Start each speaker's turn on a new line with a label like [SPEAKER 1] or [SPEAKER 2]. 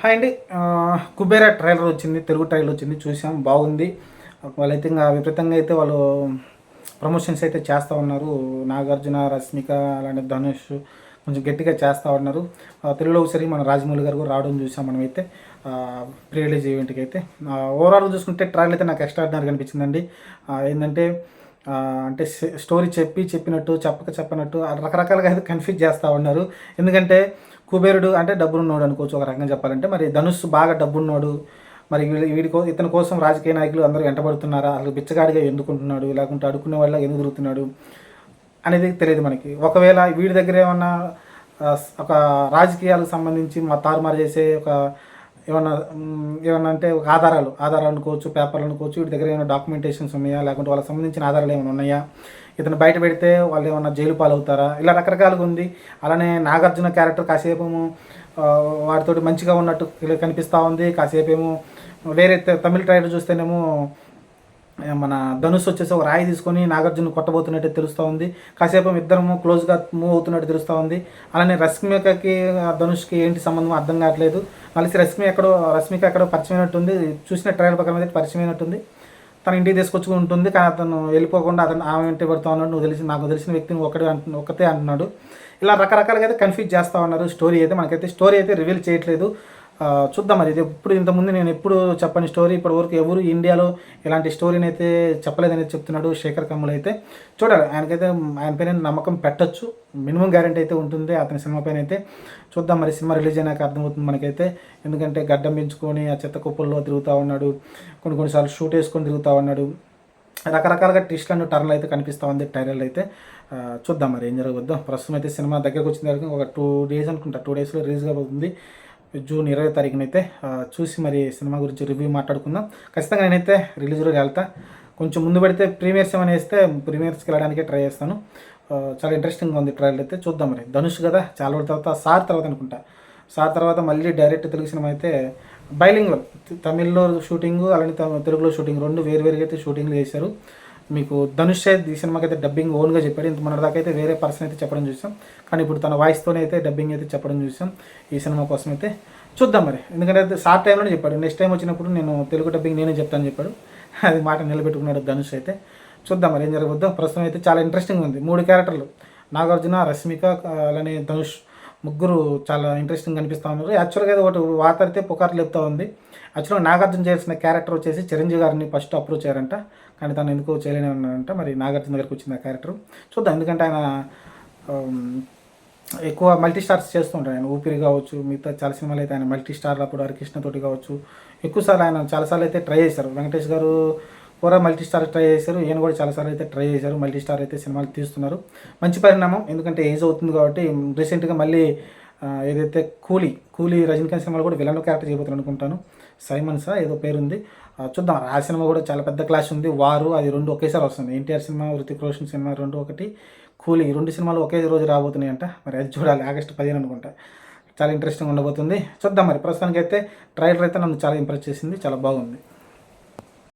[SPEAKER 1] Hi అండి. Kubera trailer వచ్చింది. Telugu trailer వచ్చింది. చూసాం, బాగుంది. వాళ్ళైతే ఇంకా విపరీతంగా అయితే వాళ్ళు ప్రమోషన్స్ అయితే చేస్తూ ఉన్నారు. నాగార్జున, రష్మిక, అలానే ధనుష్ కొంచెం గట్టిగా చేస్తూ ఉన్నారు. తెలుగులో ఒకసారి మన రాజమౌళి గారు కూడా రావడం చూసాం మనమైతే ప్రీ రిలీజ్ ఈవెంట్కి అయితే. ఓవరాల్ చూసుకుంటే ట్రైలర్ అయితే నాకు ఎక్స్ట్రాడినరీగా అనిపించిందండి. ఏంటంటే అంటే స్టోరీ చెప్పినట్టు చెప్పనట్టు రకరకాలుగా అయితే కన్ఫ్యూజ్ చేస్తూ ఉన్నారు. ఎందుకంటే కుబేరుడు అంటే డబ్బున్నోడు అనుకోవచ్చు ఒక రకంగా చెప్పాలంటే. మరి ధనుష్ బాగా డబ్బున్నోడు. మరి ఇతని కోసం రాజకీయ నాయకులు అందరూ వెంటబడుతున్నారా, అసలు బిచ్చగాడిగా ఎందుకుంటున్నాడు, లేకుంటే అడుక్కునే వాళ్ళ ఎందుకు తిరుగుతున్నాడు అనేది తెలియదు మనకి. ఒకవేళ వీడి దగ్గర ఏమన్నా ఒక రాజకీయాలకు సంబంధించి తారుమారు చేసే ఒక ఏమన్నా అంటే ఒక ఆధారాలు అనుకోవచ్చు, పేపర్లు అనుకోవచ్చు, వీటి దగ్గర ఏమైనా డాక్యుమెంటేషన్స్ ఉన్నాయా, లేకుంటే వాళ్ళకి సంబంధించిన ఆధారాలు ఏమైనా ఉన్నాయా, ఇతను బయట పెడితే వాళ్ళు ఏమన్నా జైలు పాలవుతారా, ఇలా రకరకాలుగా ఉంది. అలానే నాగార్జున క్యారెక్టర్ కాసేపు వాటితోటి మంచిగా ఉన్నట్టు కనిపిస్తూ ఉంది. కాసేపు ఏమో వేరే తమిళ ట్రైలర్ చూస్తేనేమో మన ధనుష్ వచ్చేసి ఒక రాయి తీసుకొని నాగార్జున కొట్టబోతున్నట్టు తెలుస్తూ ఉంది. కాసేపు ఇద్దరము క్లోజ్గా మూవ్ అవుతున్నట్టు తెలుస్తూ ఉంది. అలానే రష్మికకి ధనుష్కి ఏంటి సంబంధం అర్థం కావట్లేదు. మళ్ళీ రష్మిక ఎక్కడో పరిచయమైనట్టుంది. చూసిన ట్రైలర్ ప్రకారం అయితే పరిచయమైనట్టుంది. తన ఇంటికి తీసుకొచ్చుకుని ఉంటుంది. కానీ అతను వెళ్ళిపోకుండా ఆమె వెంట పడుతూ ఉన్నాడు. నాకు తెలిసిన వ్యక్తిని ఒక్కతే అంటున్నాడు. ఇలా రకరకాలుగా అయితే కన్ఫ్యూజ్ చేస్తూ ఉన్నారు. స్టోరీ అయితే రివీల్ చేయట్లేదు. చూద్దాం. మరి ఇది ఇంతకుముందు నేను ఎప్పుడు చెప్పని స్టోరీ, ఇప్పటివరకు ఎవరు ఇండియాలో ఇలాంటి స్టోరీని అయితే చెప్పలేదని చెప్తున్నాడు శేఖర్ కమ్ముల్ అయితే. చూడాలి. ఆయన పైన నమ్మకం పెట్టచ్చు. మినిమం గ్యారంటీ అయితే ఉంటుంది అతని సినిమా పైన అయితే. చూద్దాం. మరి సినిమా రిలీజ్ అయినాక అర్థమవుతుంది మనకైతే. ఎందుకంటే గడ్డం పెంచుకొని ఆ చెత్త కుప్పల్లో తిరుగుతూ ఉన్నాడు. కొన్నిసార్లు షూట్ వేసుకొని తిరుగుతూ ఉన్నాడు. రకరకాలుగా ట్విస్ట్లు టర్న్లు అయితే కనిపిస్తూ ఉంది ట్రైలర్లు అయితే. చూద్దాం మరి ఏం జరగవద్దు. ప్రస్తుతం అయితే సినిమా దగ్గరకు వచ్చిన తర్వాత ఒక 2 days అనుకుంటా, 2 daysలో రిలీజ్గా అవుతుంది. జూన్ 20వ తారీఖున అయితే చూసి మరి సినిమా గురించి రివ్యూ మాట్లాడుకుందాం. ఖచ్చితంగా నేనైతే రిలీజ్ రోజు వెళ్తా. కొంచెం ముందు పెడితే ప్రీమియర్స్ ఏమైనా వేస్తే ప్రీమియర్స్కి వెళ్ళడానికే ట్రై చేస్తాను. చాలా ఇంట్రెస్టింగ్గా ఉంది ట్రైలర్ అయితే. చూద్దాం మరి. ధనుష్ కదా, చాలా రోజుల తర్వాత, సార్ తర్వాత అనుకుంటా. సార్ తర్వాత మళ్ళీ డైరెక్ట్ తెలుగు సినిమా అయితే బైలింగ్లో, తమిళ్లో షూటింగు అలానే తెలుగులో షూటింగ్ రెండు వేరువేరుగా అయితే షూటింగ్లు చేశారు. మీకు ధనుష్ ఈ సినిమాకి అయితే డబ్బింగ్ ఓన్గా చెప్పాడు. ఇంత మొన్నటిదాకా అయితే వేరే పర్సన్ అయితే చెప్పడం చూసాం. కానీ ఇప్పుడు తన వాయిస్తోనే అయితే డబ్బింగ్ అయితే చెప్పడం చూసాం ఈ సినిమా కోసం అయితే. చూద్దాం మరి. ఎందుకంటే షార్ట్ టైంలోనే చెప్పాడు. నెక్స్ట్ టైం వచ్చినప్పుడు నేను తెలుగు డబ్బింగ్ నేనే చెప్తాను చెప్పాడు. అది మాట నిలబెట్టుకున్నాడు ధనుష్ అయితే. చూద్దాం మరి ఏం జరగవద్దు. ప్రస్తుతం అయితే చాలా ఇంట్రెస్టింగ్ ఉంది. 3 క్యారెక్టర్లు, నాగార్జున, రష్మిక, అలానే ధనుష్, ముగ్గురు చాలా ఇంట్రెస్టింగ్ కనిపిస్తూ ఉన్నారు. యాక్చువల్గా అయితే ఒకటి వాతరితే పుకార్లు చెప్తూ ఉంది. యాక్చువల్గా నాగార్జున చేయాల్సిన క్యారెక్టర్ వచ్చేసి చిరంజీవి గారిని ఫస్ట్ అప్రోచ్ అయ్యారంట. కానీ తను ఎందుకో చేయలేని ఉన్నారంట. మరి నాగార్జున దగ్గరికి వచ్చింది ఆ క్యారెక్టర్. చూద్దాం. ఎందుకంటే ఆయన ఎక్కువ మల్టీ స్టార్స్ చేస్తూ ఉంటాడు. ఆయన ఊపిరి కావచ్చు, మిగతా చాలా సినిమాలు అయితే ఆయన మల్టీ స్టార్, అప్పుడు హరికృష్ణ తోటి కావచ్చు ఎక్కువసార్లు ఆయన చాలాసార్లు అయితే ట్రై చేశారు. వెంకటేష్ గారు కూడా మల్టీ స్టార్ ట్రై చేశారు. ఈయన కూడా చాలాసార్లు అయితే ట్రై చేశారు. మల్టీ స్టార్ అయితే సినిమాలు తీస్తున్నారు. మంచి పరిణామం. ఎందుకంటే ఏజ్ అవుతుంది కాబట్టి. రీసెంట్గా మళ్ళీ ఏదైతే కూలీ రజనీకాంత్ సినిమాలు కూడా విలన్ క్యారెక్టర్ చేయబోతున్నారు అనుకుంటాను. సైమన్సా ఏదో పేరుంది. చూద్దాం. ఆ సినిమా కూడా చాలా పెద్ద క్లాష్ ఉంది. వారు అది 2 ఒకేసారి వస్తుంది. ఎన్టీఆర్ సినిమా, హృతిక్ రోషన్ సినిమా 2 ఒకటి, కూలీ 2 సినిమాలు ఒకే రోజు రాబోతున్నాయంట. మరి అది చూడాలి. ఆగస్టు 15 అనుకుంటా. చాలా ఇంట్రెస్టింగ్ ఉండబోతుంది. చూద్దాం మరి. ప్రస్తుతానికైతే ట్రైలర్ అయితే నన్ను చాలా ఇంప్రెస్ చేసింది. చాలా బాగుంది.